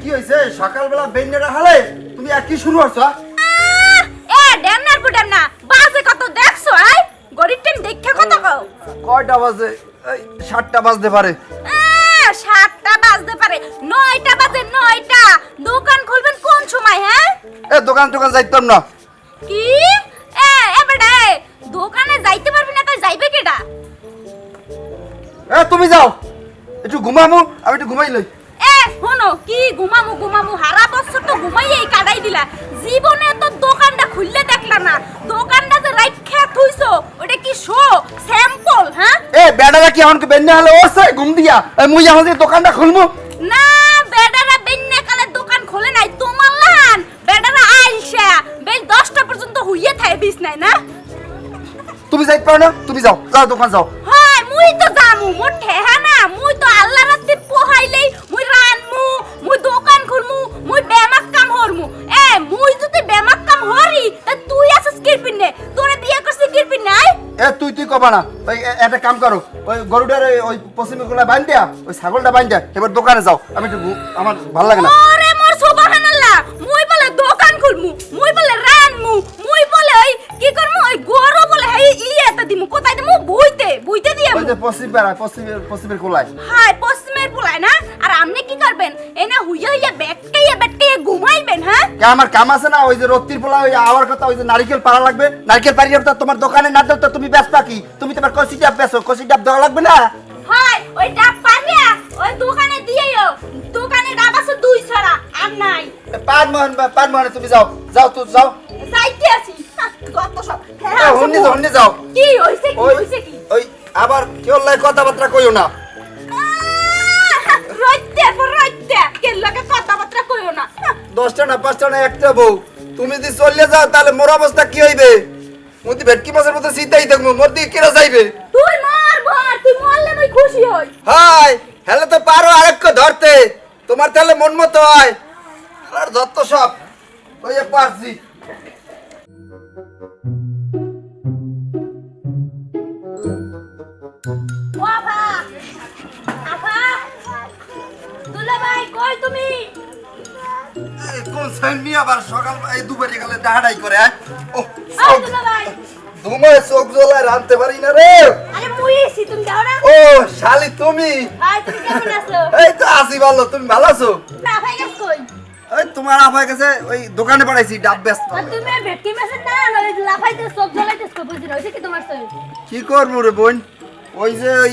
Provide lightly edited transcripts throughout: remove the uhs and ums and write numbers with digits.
কি হইছে সকালবেলা বেন্ডেরা হালে তুমি আর কি শুরু করছো? এ ডেমনার বুডাম না বাজে কত দেখছো আই গরিব টাইম দেখে কত কও কয়টা বাজে? 7টা বাজতে পারে। 7টা বাজতে পারে 9টা বাজে 9টা দোকান খুলবেন কোন সময় হ্যাঁ? এ দোকান যাইতাম না। কি বেটা দোকানে যাইতে পারবি না তাই যাইবে কেডা? এ তুমি যাও একটু ঘুমামু, আমি একটু ঘুমাই লই। শোনো কি ঘুমামু হারা বছর তো ঘুমাইয়েই কাটাই দিলা, জীবনে তো দোকানটা খুললে দেখলা না, দোকানটা যে রাইখা থুইছো ওটা কি শো স্যাম্পল হ্যাঁ? এ বেডারা কি আমাকে বেন্ডে হালে ওরছে ঘুম দিয়া মুই এখন যে দোকানটা খুলমু না? বেডারা বেন্নে কালে দোকান খোলে নাই তোমার লান, বেডারা আইলসা বেল 10টা পর্যন্ত হুইয়ে থাকে বিছনায় না। তুমি যাইতে পারো না? তুমি যাও যাও দোকান যাও। হয় মুই তো জামু মোর ঠেহা না, মুই তো আল্লাহ রাতে পোহাইলেই মুই রানমু, মুই দোকান খুলমু, মুই বেমাক কাম হরমু। মুই যদি বেমাক কাম হরি তা তুই আসস কিরপিন নে, তোরে বিয়ে করছিস কিরপিন নাই? তুই কবা না, ওই একটা কাম করো, ওই গরুটার ওই পশ্চিমে গোলা বান্ধিয়া ওই ছাগলটা বান্ধিয়া এবার দোকানে যাও। আমি একটু আমার ভালো লাগে না। ওরে মোর সুবহানাল্লাহ, মুই বলে দোকান খুলমু, মুই বলে রানমু, মুই বলে ওই কি করমু, ওই গরু বলে ইয়েতে দিমু, কোথায় দিমু? বুইতে দিয়ামু। ওই যে পশ্চিমের কোলায়। হাই পশ্চিমের পোলায় না? আর আপনি কি করবেন? এনে হুইয়া বেটকাইয়া ঘুমাইবেন হ্যাঁ? আমার কাম আছে না, ওই যে রত্তির পোলা ওই আওয়ার কথা, ওই যে নারকেল পাড়া লাগবে, নারকেল পাড়িয়ে তো তোমার দোকানে না দাও তো তুমি ব্যস্তা কি? তুমি তোমার কষি ডাব বেচো, কষি ডাব দেওয়া লাগবে না? হাই ওই ডাব পারিয়া ওই দোকানে দিয়েও, দোকানে ডাব আছে 2 ছড়া আর নাই। পান মোহন তুমি যাও যাও তুই যাও। যাইতে আছি কত সব হন্নি যাও। কি হইছে কি? ওই আবার কেউ লাই কথাবার্তা কইও না। রইতে কে লাগে কথাবার্তা কইও না। 10টা না 5টা না একটা বউ, তুমি যদি চলে যাও তাহলে মোর অবস্থা কি হইবে? মুদি ভেটকি মাছের মতো সিধাই থাকবো, মোর দিকে কেরা যাইবে? তুই তুই মরলে মই খুশি হই। হাই হেলে তো পারো আরেককে ধরতে, তোমার তাহলে মন মতো হয়। আর যত সব ওই যে পারছি। বাবা আপা দুলা ভাই কই তুমি? কোন সাইনি আবার সকাল এই দুপুরে গেলে ডাহাডাই করে ও আই দুলা ভাই তোমার চোখ জ্বলায় রানতে পারি না রে। আরে মুই এসি তুমি যাও না? ও শালি তুমি? আই তুমি কেমন আছো? এই তো আছি ভালো, তুমি ভালো আছো? না ভাই গেছ কই? ওই তোমার আপার কাছে ওই দোকানে পাঠাইছি ডাব ব্যস্ত। আর তুমি ভেটকি মাছের না ওই লাফাইতে সব জ্বলাইতেছ কই বুঝি না হইছে কি তোমার সই? কি করবো রে বোন, ওই যে ওই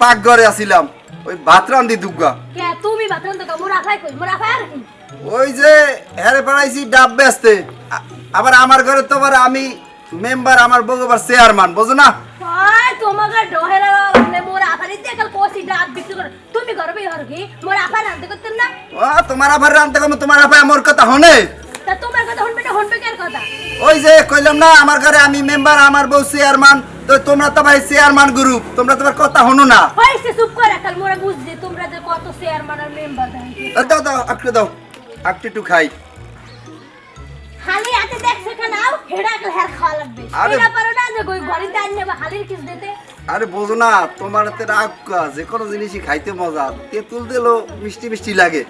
পাক ঘরে আছিলাম, ওই ভাত রান্ধি দুগ্গা। কে তুমি বাতন তো মোর আফাই কই? মোর আফাই আর কি? ওই যে হেরে পাঠাইছি ডাব বেচতে, আবার আমার ঘরে তো আবার আমি মেম্বার, আমার বউ আবার চেয়ারম্যান, বুঝো না? হয় তোমাকে ডহেরা মানে মোর আফারি দেখাল কোসি ডাব বিক্রি করে তুমি গরবে হর কি মোর আফাই রানতে করতেন না? ও তোমার আবার রান্ধতে কম, তোমার আপায় আমার কথা হনে? তা তোমার কথা হনবে কেন কথা? ওই যে কইলাম না আমার ঘরে আমি মেম্বার, আমার বউ চেয়ারম্যান, তো তোমরা তো ভাই চেয়ারম্যান গ্রুপ, তোমরা তোমার কথা হনো না। হইছে চুপ করে রাখাল মোরা বুঝছি তোমরা যে কত চেয়ারম্যান আর মেম্বার দাও দাও দাও একটু খাই। খালি হাতে দেখছে খানাও হেডা গেল হের খাওয়া লাগবে। এরা পারো না যে কই ঘরে দান নেবা হালির কিস দিতে? আরে বোঝো না, তোমার হাতে রাগ যে কোনো জিনিসই খাইতে মজা, তেঁতুল দিলো মিষ্টি মিষ্টি লাগে।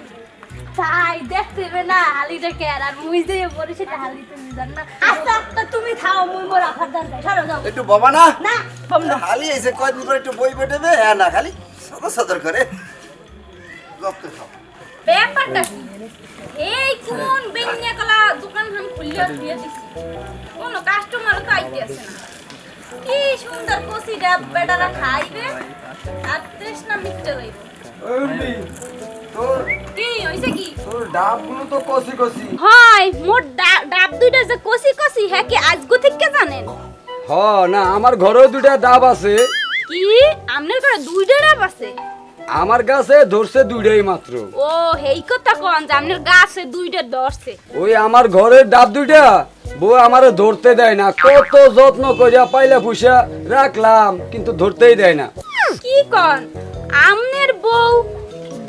তাই দেখতে হবে না হালিটা কে আর মুই যে বলি সেটা হালি তুমি জান না। আচ্ছা তা তুমি খাও মুই মোর আফার দান যাই সরো যাও। একটু বাবা না না বম না হালি এসে কয়দিন পর একটু বই বেটেবে, হ্যাঁ না খালি সদর করে রক্ত খাও। ব্যাপারটা কি? এই কোন বেনিয়া কলা দোকান হাম খুলিয়া দিয়ে দিছি, কোন কাস্টমার তো আইতে আসে না। কি সুন্দর কষি ডাব বেটারা খাইবে আর তৃষ্ণা মিটতে হইবে। তোর কি হইছে কি? তোর ডাবগুলো তো কষি কষি। হয় মোর ডাব দুইটা যে কষি হ্যাঁ কি আজগো থেকে জানেন? হ না, আমার ঘরেও 2টা ডাব আছে। কি আমনের ঘরে 2টা ডাব আছে? আমার গাছে ধরছে 2টাই মাত্র। ও হেই কথা কোন যে আমনের গাছে 2টা ধরছে? ওই আমার ঘরের ডাব 2টা বউ আমারে ধরতে দেয় না, কত যত্ন করিয়া পাইলা পুষা রাখলাম কিন্তু ধরতেই দেয় না। কি কোন আমনের বউ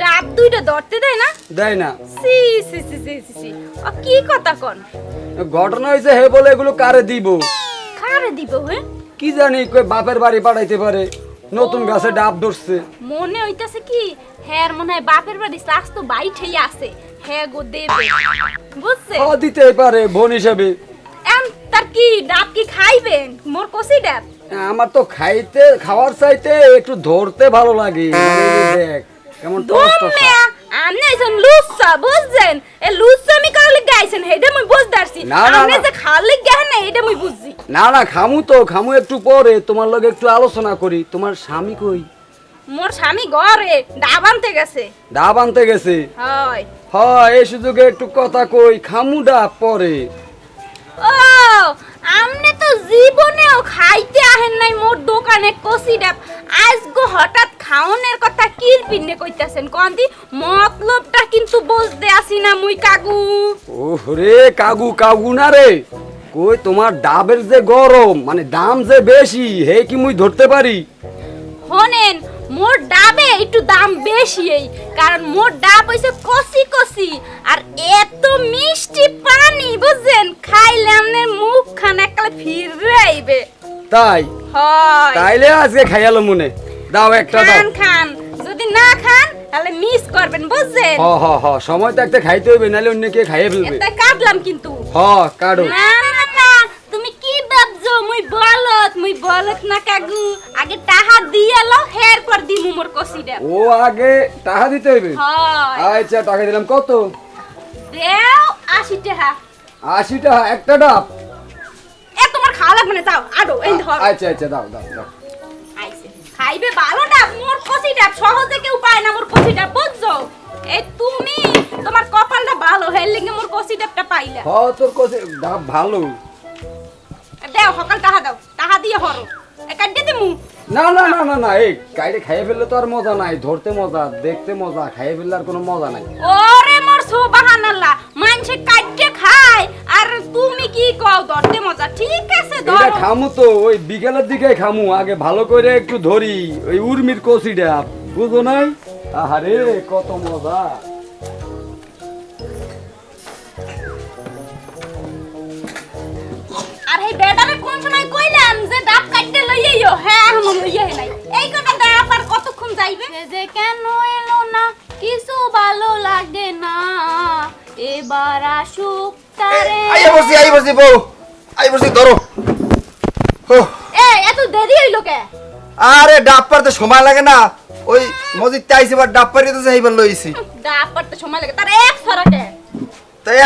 ডাব 2টা ধরতে দেয় না? দেয় না। সি সি সি সি সি ও কি কথা কোন? ঘটনা হয়েছে হে বলে এগুলো কারে দিব? কারে দিব হে? কি জানি কই বাপের বাড়ি পাঠাইতে পারে, নতুন গাছে ডাব ধরছে। মনে হইতাছে কি হ্যার মনে হয় বাপের বাড়ি স্বাস্থ্য বাইঠেই আছে, হে গো দেবে বুঝছে দিতেই পারে বোন হিসাবে। তার কি ডাব কি খাইবেন মোর কষি ডাব? আমার তো খাওয়ার চাইতে একটু ধরতে ভালো লাগে, মানে দেখ কেমন টস টস। আমনে এসন লুচ্চা বুঝছেন, এ লুচ্চামি করলে গাইছেন হেডে মুই বুঝদারছি। না, না, আমনে না। যে খালি গায় না এটা মুই বুঝছি। না খামু একটু পরে, তোমার লগে একটু আলোচনা করি। তোমার স্বামী কই? মোর স্বামী ঘরে ডাব আনতে গেছে। ডাব আনতে গেছে? হয় এই সুযোগে একটু কথা কই, খামু ডাব পরে। ও আমনে তো জীবনেও খাইতে আহেন নাই মোর দোকানে কষি ডাব, আজগো হঠাৎ খাওনের কথা কিল পিন্নে কইতাছেন কোন দি? মতলবটা কিন্তু বুঝতে আসি না মুই কাকু। ওরে কাগু না রে, কই তোমার ডাবের যে গরম, মানে দাম যে বেশি, হে কি মুই ধরতে পারি? হনেন মোর ডাবে একটু দাম বেশি, এই কারণ মোর ডাব হইছে কষি কষি আর এত মিষ্টি পানি বুঝছেন, খাইলে আমনের মুখ খান একলা ফিরে আইবে। তাই? হয় তাইলে আজকে খাইয়ালো মনে, দাও একটা দাও। খান যদি না খান তাহলে মিস করবেন বুঝছেন। সময় থাকতে খাইতে হইবে, নাহলে অন্য কে খাইয়ে ফেলবে। এটা কাটলাম কিন্তু। কাটো। না তুমি কি ভাবছো মুই বলত না কাকু, আগে টাহা দিয়ে লো হের পর দিমু মোর কষিটা। ও আগে টাকা দিতে হইবে? হয় আচ্ছা টাকা দিলাম। কত দেও? 80 টাকা। 80 টাকা একটা ডাব? এ তোমার খাওয়া লাগবে না, যাও আডো এই ধর। আচ্ছা দাও। আইছে খাইবে ভালো ডাব, মোর কষি ডাব সহজে কেউ পায় না মোর কষি ডাব বুঝছো। এই তুমি তোমার কপালটা ভালো, হের লিগে মোর কষি ডাবটা পাইলা। তোর কাছে ডাব ভালো। দেও সকাল টাহা দাও, টাহা দিয়ে হরো কাটতে দিমু। না এই কাইরে খাইয়ে ফেললে তো আর মজা নাই, ধরতে মজা, দেখতে মজা, খাইয়ে ফেললে আর কোনো মজা নাই। ওরে মোর সুবহানাল্লাহ, মানুষে কাটতে খায় আর তুমি কি কও ধরতে মজা? ঠিক আছে এটা ধরো। খামু তো ওই বিকেলের দিকে খামু, আগে ভালো করে একটু ধরি ওই উর্মির কষি ডাব, বুঝো নাই? আহারে কত মজা। আর এই বেটারে কোন সময় কইলাম যে ডাব কাটতে লইয়াইও, হ্যাঁ আমি লইয়াই নাই। এই কটা ডাব আর কতক্ষণ যাইবে? সে যে কেন এলো না, কিছু ভালো লাগে না, এবার আসুক তারে। আই বসি বউ, আই বসি ধরো। এত দেরি হইলো কে? আরে ডাব পারতে সময় লাগে না, ওই মসজিদ আইছি বার ডাব পারিতেছে এইবার লইছি। ডাব পারতে সময় লাগে, তার এক ছড়াকে তাই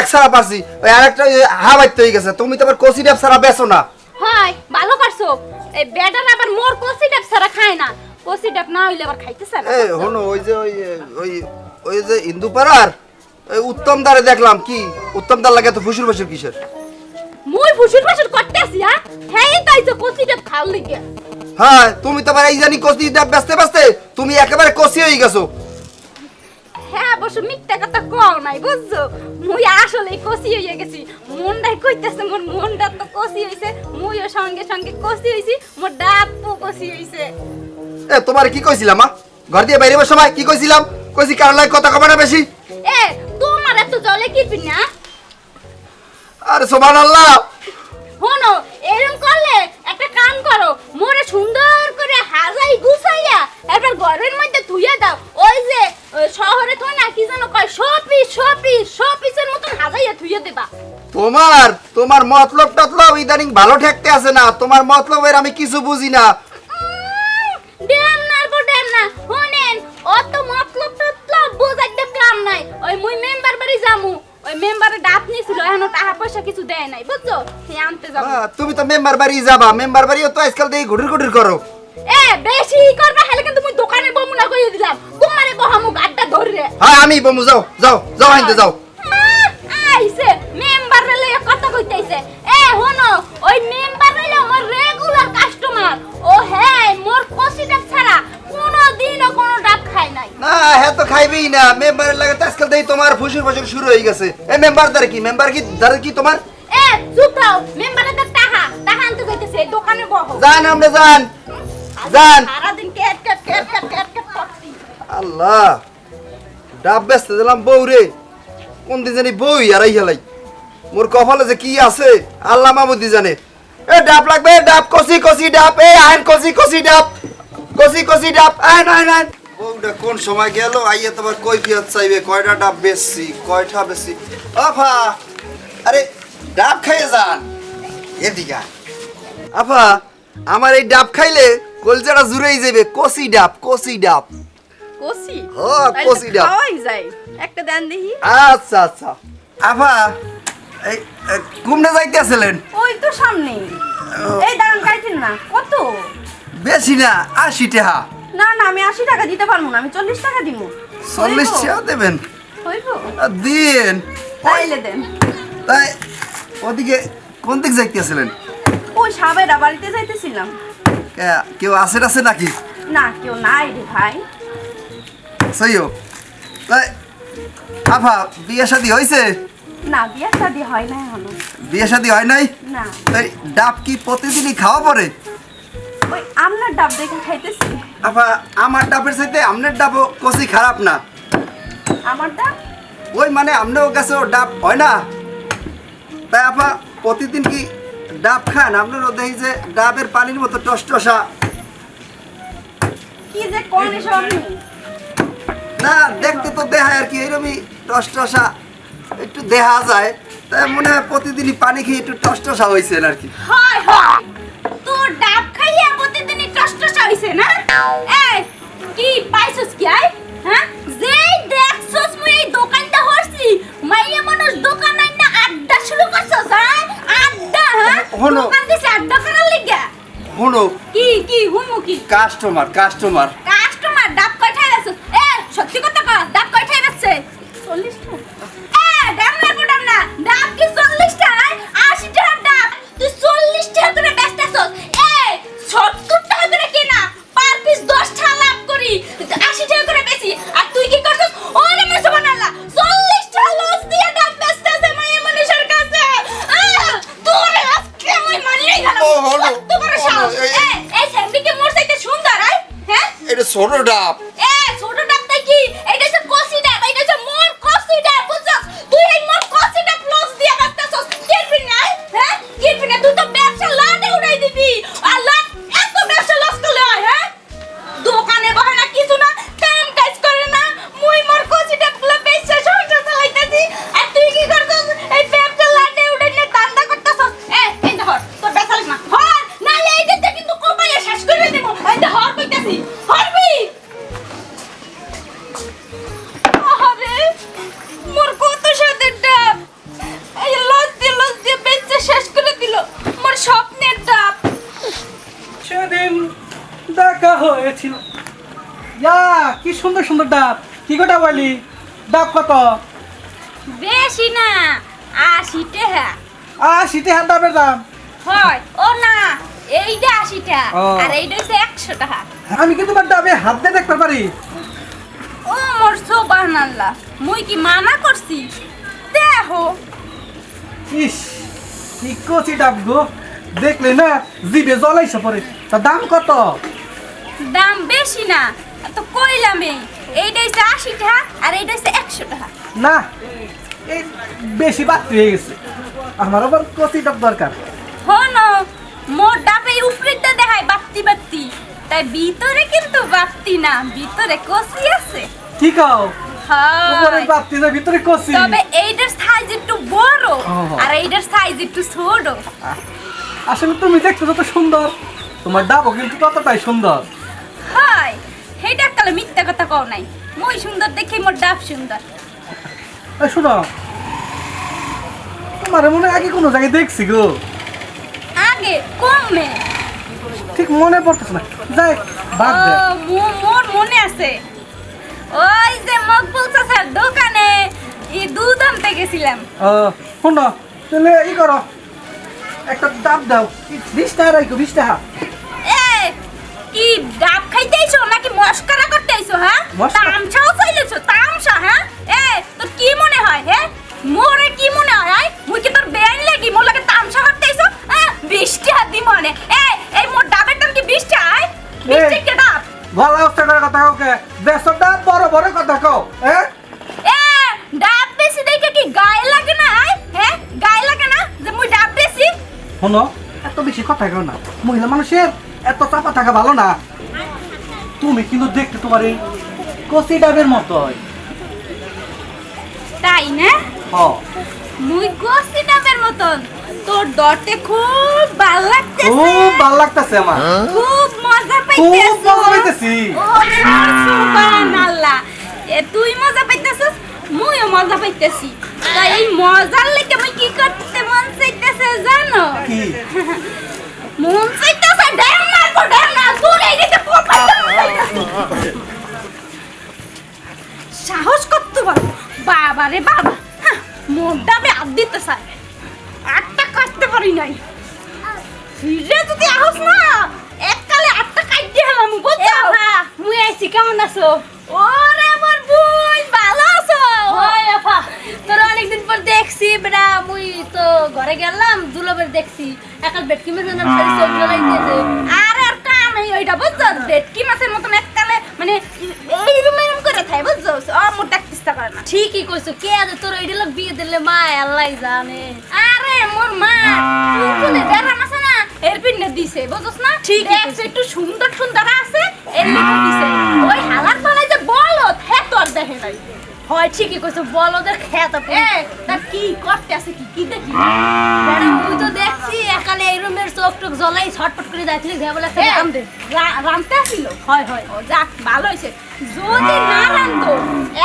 একশো পারছি, ওই আরেকটা হাওয়াইতে হয়ে গেছে। তুমি তো আবার কষি ডাব ছাড়া বেচো না। হয় ভালো পারছো। এই বেটার আবার মোর কষি ডাব ছাড়া খায় না, কষি ডাব না হইলে আবার খাইতেছে না। হনো ওই যে ওই যে হিন্দু পাড়ার ওই উত্তম দ্বারে দেখলাম, কি উত্তম দ্বার লাগে তো ফুসুর ফুসুর কিসের? মুই ফুসুর ফুসুর করতেছি, হ্যাঁ তাইছো কষি ডাব খাও লিগে। হ্যাঁ তুমি তো আবার এই জানি কষি ডাব বেচতে তুমি একেবারে কষি হয়ে গেছো। হ্যাঁ অবশ্য মিথ্যা কথা কও নাই বুঝছো, মুই আসলে কষি হইয়া গেছি। মনটাই কইতেছে মোর মনটা তো কষি হইছে, মুইও সঙ্গে সঙ্গে কষি হইছি, মোর ডাবও কষি হইছে। তোমার কি কইছিলাম ঘর দিয়ে বাইরে সময় কি কইছিলাম? কইছি কার লাগে কথা কবে না বেশি। তোমার এত জলে কি পিনা? আরে সুবহানাল্লাহ। শোনো এরকম করলে একটা কাম করো, মোরে সুন্দর করে হাজাই গুছাইয়া এবার ঘরের মধ্যে ধুইয়া দাও। ওই যে শহরে তো না কি জানো কয় শোপিসের মতন হাজাইয়া ধুইয়া দেবা। তোমার মতলব টতলব ইদানিং ভালো ঠেকতে আছে না, তোমার মতলবের আমি কিছু বুঝি না। ড্যাম না শুনেন, অত মতলব টতলব বুঝাইতে কাম নাই। ওই মুই মেম্বার বাড়ি যামু, ওই মেম্বারে ডাব নিছিল, এখনো টাকা পয়সা কিছু দেয় নাই বুঝছো, সে আনতে যাবো। তুমি তো মেম্বার বাড়ি যাবা, মেম্বার বাড়িও তো আজকাল দেখি ঘুরির করো। বেশি করবা হেলে কিন্তু মুই দোকানে বমুনা কইয়া দিলাম, তোমারে বহামু গাড্ডা ধরে। হ্যাঁ আমি বমু, যাও আনতে যাও। আইছে মেম্বার রে কথা কইতাইছে। হনো ওই মেম্বার হইলো মোর রেগুলার কাস্টমার, ও হ্যাঁ মোর কষি ডাব ছাড়া কোনোদিনও কোনো ডাব খায় নাই। না হ্যাঁ তো খাইবেই না, মেম্বারের লাগে তো আজকাল দেখি তোমার ফুসুর ফুসুর শুরু হয়ে গেছে। মেম্বার মেম্বার কি তোমার? চুপ থাও, মেম্বারের টাকা আনতে যাইতেছে, দোকানে বহো। যান আমরা যান। সারাদিন কেট করছি। আল্লাহ, ডাব বেচতে দিলাম বউ রে, কোন দিন জানি বই আর হেলাই। মোর কপালে যে কি আছে আল্লাহ মাহমুদি জানে। ডাব লাগবে, ডাব কষি ডাব, আইন কষি ডাব, আইন বাবুটা কোন সময় গেল আইয়া তোমার কৈফিয়ত চাইবে কয়টা ডাব বেশি কয়টা বেশি আফা আরে ডাব খাইয়ে যান এদিকে আয়। আফা আমার এই ডাব খাইলে কলজাটা জুড়েই যাবে কষি ডাব কষি হ্যাঁ, কষি ডাব। খাওয়াই যায় একটা দেন দেখি আচ্ছা আচ্ছা আফা এই ঘুমনে যাইতেছিলেন ওই তো সামনে এই দাঁড়ান কাইতেন না কত বেশি না 80 টাকা না না আমি 80 টাকা দিতে পারবো না আমি 40 টাকা দিব 40 টাকা দেবেন হইব দিন তাইলে দেন তাই ওদিকে কোন দিক যাইতেছিলেন ওই সাবেরা বাড়িতে যাইতেছিলাম কেউ আছে নাকি না কেউ নাই রে ভাই সইও তাই আফা বিয়ে শাদী হয়েছে না বিয়া শাদি হয় না এখনো বিয়ে শাদী হয় নাই না তাই ডাব কি প্রতিদিনই খাওয়া পড়ে ওই আপনার ডাব দেখে খাইতেছি আফা আমার ডাবের চাইতে আপনার ডাবও কষি খারাপ না আমার ডাব ওই মানে আপনার কাছে ডাব হয় না তাই আপা প্রতিদিন কি ডাব খান আপনারও দেখি যে ডাবের পানির মতো টসটসা কি যে কোন এসব আপনি না দেখতে তো দেখায় আর কি এরকমই টসটসা একটু দেখা যায় তাই মনে হয় প্রতিদিনই পানি খেয়ে একটু টসটসা হয়েছে আর কি হয় হয় তোর ডাব খাইয়া প্রতিদিনই টসটসা হইছে না এই কি পাইছস কি আই হ্যাঁ যেই দেখছস মুই এই দোকানটা হরছি মাইয়া মানুষ দোকান আই না আড্ডা শুরু করছস হ্যাঁ আড্ডা হ্যাঁ হলো। দোকান দিছে আড্ডা করার লাগা হলো কি হুমু কি কাস্টমার কাস্টমার ডাব কয়টায় বেচছস এ সত্যি কথা কও ডাব কয়টায় বেচছে 40 টাকা ডাব না ডাব কি 40 টাকায় 80 টাকার ডাব তুই 40 টাকা করে বেচতেছস 70 টাকা করে কিনা পার পিস 10 টাকা লাভ করি 80 টাকা করে বেশি আর তুই কি করছস ওরে মনে সুবহানাল্লাহ 40 টাকা লস দিয়ে ডাব বেচতেছে মাইয়া মানুষের কাছে তোর আজকে আমি মারিয়ে গেলাম ও, হলো, তোমার সাহস হলো, এই স্যান্ডি কি মোর চাইতে সুন্দর হ্যাঁ এটা ছোট ডাব ছোট ডাবটা কি এইটা হচ্ছে কষি ডাব এইটা হচ্ছে মোর কষি ডাব বুঝছস তুই এই মোর কষি ডাব প্লাস দিয়ে বাঁচতাছস কিরবি না হ্যাঁ কিরবি না তুই তো ব্যবসা লাডে উড়াই দিবি আর লাড এত ব্যবসা লস করলে হয় হ্যাঁ দোকানে বহে না কিছু না কাম কাজ করে না মুই মোর কষি ডাব গুলো বেচে সংসার চালাইতাছি আর তুই কি করছস এই ব্যবসা লাডে উড়াই নিয়ে দান্দা করতাছস এই ধর তোর ব্যবসা লাগ না হর নালে এইটাতে কিন্তু কোপাইয়া শেষ করে দেব এই ধর কইতাছি হরবি আরে মোর কত সাদের ডাব এই লস দিয়ে বেচে শেষ করে দিল মোর স্বপ্নের ডাব সেদিন দেখা হয়েছিল ইয়া কি সুন্দর সুন্দর ডাব কি গোটা বলি ডাব কত বেশি না 80 টাকা 80 টাকা ডাবের দাম হয় ও না এইটা 80 টাকা ও। আর এইটা হচ্ছে 100 টাকা আমি কি তোমার ডাবে হাত দিয়ে দেখতে পারি ও মোর সুবহানাল্লাহ মুই কি মানা করছি দেখো ইস কি কচি ডাব গো দেখলে না জিভে জ্বলাইছে পরে তা দাম কত দাম বেশি না তো কইলামই এইটা হচ্ছে 80 টাকা আর এইটা হচ্ছে 100 টাকা না এই বেশি বাড়তি হয়ে গেছে আমার আবার কচি ডাব দরকার হনো মোর ডাবে উপরেটা দেখায় বাত্তি তাই ভিতরে কিন্তু বাত্তি না ভিতরে কষি আছে কি কাও উপরে হয় বাড়তি যায় ভিতরে কচি তবে এইটার সাইজ একটু বড় ও। আর এইটার সাইজ একটু ছোট আসলে তুমি দেখতে যত সুন্দর তোমার ডাবও কিন্তু ততটাই সুন্দর হয় হেটা কালে মিথ্যা কথা কও নাই মই সুন্দর দেখে মোর ডাব সুন্দর এই শোনো তোমার মনে হয় আগে কোনো জায়গায় দেখছি গো আগে কমে ঠিক মনে পড়তেছে না যাই বাদ দে মোর মনে আছে ওই যে মকবুল চাচার দোকানে এই দুধ আনতে গেছিলাম শোনো তাহলে ই করো একটা ডাব দাও 20 টাকা রাখো 20 টাকা এ কি ডাব খাইতে আইছো নাকি মস্করা করতে আইছো হ্যাঁ মস্করা? তামসাও চাইলেছো তামসা হ্যাঁ তোর কি মনে হয় মোরে কি মনে হয় মুই কি তোর বেআইন লাগি মোর লাগে তামসা করতে আইছো 20 টাকা দি মনে এই মোর ডাবের দাম কি 20 টাকা 20 টাকা ডাব ভালো অবস্থা করে কথা কাউকে দেড়শো ডাব বড় বড় কথা কও হ্যাঁ ডাব বেশি দেখে কি গায়ে লাগে না গায়ে লাগে না যে মুই ডাব বেশি শোনো এত বেশি কথা কেউ না মহিলা মানুষের এত চাপা থাকা ভালো না তুমি কিন্তু দেখতে তোমার এই কচি ডাবের মতো হয়। তাই না? হ মুই গোসি ডাবের মতন তোর ডরতে খুব ভালো লাগতেছে, খুব ভালো লাগতেছে আমার, খুব মজা খুব পাইতেছ। মজা পাইতেছি। ও সুবহানাল্লাহ, এ তুই মজা পাইতেছিস, মুইও মজা পাইতেছি। তাই এই মজার লেগে মুই কি করতে মন চাইতেছে জানো? কি মন চাইতেছে ড্যাম মারবো, ড্যাম না দূরে দিতে সাহস করতে পারো বাবা রে বাবা, মনটা আমি আদ দিতে চাই, আটটা কাটতে পারি নাই। ফিরে যদি আহস না এককালে আটটা কাটতে হলাম, বুঝছো? মুই আইছি, কেমন আছো? ওরে আমার বোন, ভালো আছো? ওই আফা, তোরা অনেকদিন পর দেখছি বেটা। মুই তো ঘরে গেলাম, দুলাবের দেখছি একাল বেটকি মেশে না ফের সব জ্বলাই দিয়েছে। আর আর কাম এই ওইটা বুঝছো, ভেটকি মাছের মতন এককালে মানে এইরকম এরকম করে থাকে, বুঝছো? মোটা চেষ্টা করে না। ঠিকই কইছো, কে আছে তোর এই দিল বিয়ে দিলে মা আল্লাহ জানে। আরে মোর মা চুলচুলে বেড়ান আছে না, এর পিনে দিছে, বুঝছস না? ঠিক দেখছো একটু সুন্দর সুন্দর আছে, এর পিনে দিছে। ওই হালার পালাই যে বলত, হে তোর দেখে নাই। হয় ঠিকই কইছো, বলদের খেত এ তা কি করতে আছে, কি কি দেখি? বেটা মুই তো দেখছি একালে এই রুমের চোখ টোক জ্বলাই ছটপট করে যাইছিলি ঘে বলে এ, কাম দে। রানতে আসিল? হয় হয় ও যাক, ভালো হয়েছে। যদি না রানতো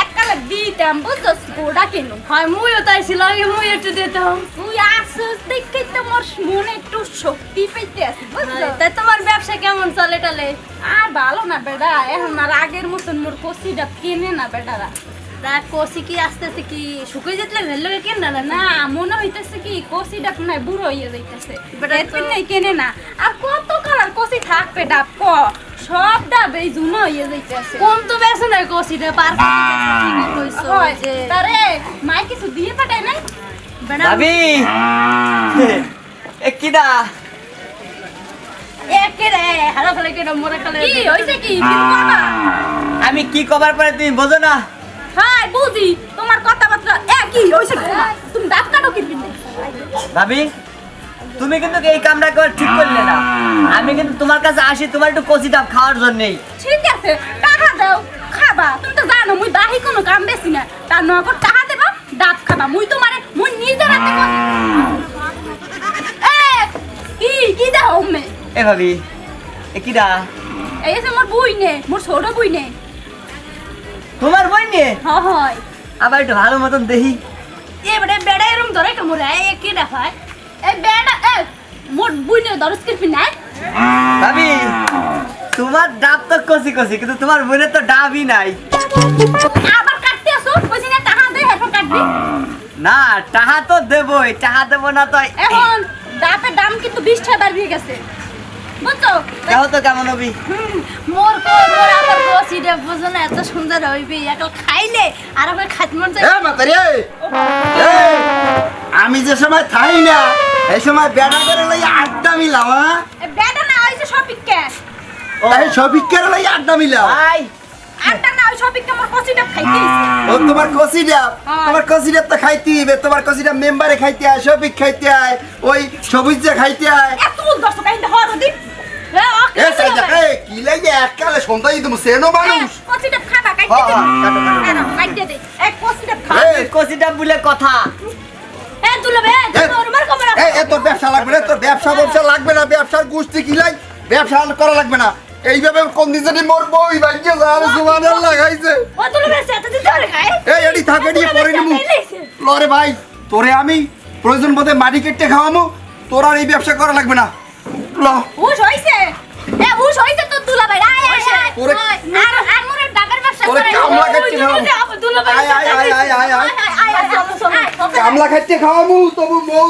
এককালে দিতাম, বুঝছস? গোড়া কেন হয় মুইও তাই ছিল, আগে মুই একটু দিতাম। তুই আসছিস দেখে তো মোর মনে একটু শক্তি পেতে আছে, বুঝছো? তাই তোমার ব্যবসা কেমন চলে টালে? আর ভালো না বেটা, এখন আর আগের মতন মোর কষিটা কেনে না বেটারা। তা কষি কি আস্তে আস্তে কি শুকিয়ে যেতলে ভেলো কেন না? না মনে হইতেছে কি কষিটা নাই বুড়ো হইয়া যাইতেছে, বেটা তো- এর নাই কেনে না। আর কত কালার কষি থাকবে ডাব ক, সব ডাব এই জুনো হইয়া যাইতেছে। কম তো বেছে নাই কষিটা পার ঠিকই কইছো হয়, যে তারে মাই কিছু দিয়ে পাঠায় নাই? বেটা ভাবি এ কিডা একে রে হারা ফেলে কেন মরে কালে কি হইছে, কি কিছু করবা? আমি কি কবার পরে তুমি বোঝো না? হ্যাঁ বুঝি তোমার কথাবার্তা। এ কি হইছে, তুমি ডাব কাটো কি পিনে? ভাবি তুমি কিন্তু এই কামটা করে ঠিক করলে না। আমি কিন্তু তোমার কাছে আসি তোমার একটু কচি ডাব খাওয়ার জন্যই। ঠিক আছে, টাকা দাও, খাবা। তুমি তো জানো মুই বাহি কোনো কাম বেশি না, তার নগদ টাকা দেবা, ডাব খাবা। মুই তোমারে মুই নিজে রাতে কি কি দাও মে? এ ভাবি এ কিডা এই যে মোর বুই নে, মোর ছোট বুই নে। তোমার বই নিয়ে হয় আবার একটু ভালো মতন দেখি। এবারে বেড়া এরম ধরে কামড়ে কি দেখায়? এই বেড়া মোর বুই নে দরজ কিরপি নাই। ভাবি তোমার ডাব তো কচি কচি, কিন্তু তোমার বোনের তো ডাবই নাই। আবার কাটতে আসো, কইছি না টাকা দে, এরপর কাটবি। না টাহা তো দেবই, টাহা দেবো না তো। এখন ডাবের দাম কিন্তু 20 টাকা বাড়িয়ে গেছে, বুঝছো? দেখো তো কেমন হবি। মোর কো মোর আবার কষিটা বুঝো না এত সুন্দর হইবে, একাল খাইলে আর আবার খাইতে মন চাই। এ মাতারি আমি যে সময় থাই না এই সময় বেড়া করে লই আড্ডা মিলাম। হ্যাঁ বেটা না হইছে শপিং ক্যাশ, এই সবিক করে লই আড্ডা মিলাম। ভাই আটটা না ওই শপিং কে আমার কসিটা খাইতে দিছে। ও তোমার কসিডা, তোমার কসিডা তো খাইতে হইবে। তোমার কসিডা মেম্বারে খাইতে হয়, সবিক খাইতে হয়, ওই সবুজ যে খাইতে হয়। এত দশ টাকা ইন্দা হর দিন। এ সাইডা এ কি লাগে এককালে সন্ধ্যায় তুমি সেনো মানুষ। কসিটা খাবা খাইতে হ্যাঁ, দে। কাটো, কাটো। না খাইতে দে। এক কসিটা খা। এই, কচি ডাব বলে কথা। এ দুলাবে তোর মার কবর এই তোর ব্যবসা লাগবে না, তোর ব্যবসা লাগবে না, ব্যবসার গোষ্ঠী কি লাই, ব্যবসা করা লাগবে না। এইভাবে কোন দিন জানি মোর বই ভাগ্য আর সুবহানাল্লাহ গাইছে। ও দুলাবে সেটা দিতে ধরে খায়। এই এডি থাকে নিয়ে পরে নিমু। লরে ভাই তোরে আমি প্রয়োজন বোধে মাটি কেটে খাওয়ামু, তোর আর এই ব্যবসা করা লাগবে না। ল হুশ হইছে। এ হুশ হইছে তো দুলা ভাই। আয় আয় আয়। তোরে- আর আমরে ডাবের ব্যবসা তোরে করে। কামলা কাটতে খাওয়ামু। দুলাবে আয় আয় আয় আয় আয় আয় আয় আয় চলো চলো। কামলা খাইতে খাওয়ামু তবু মৌ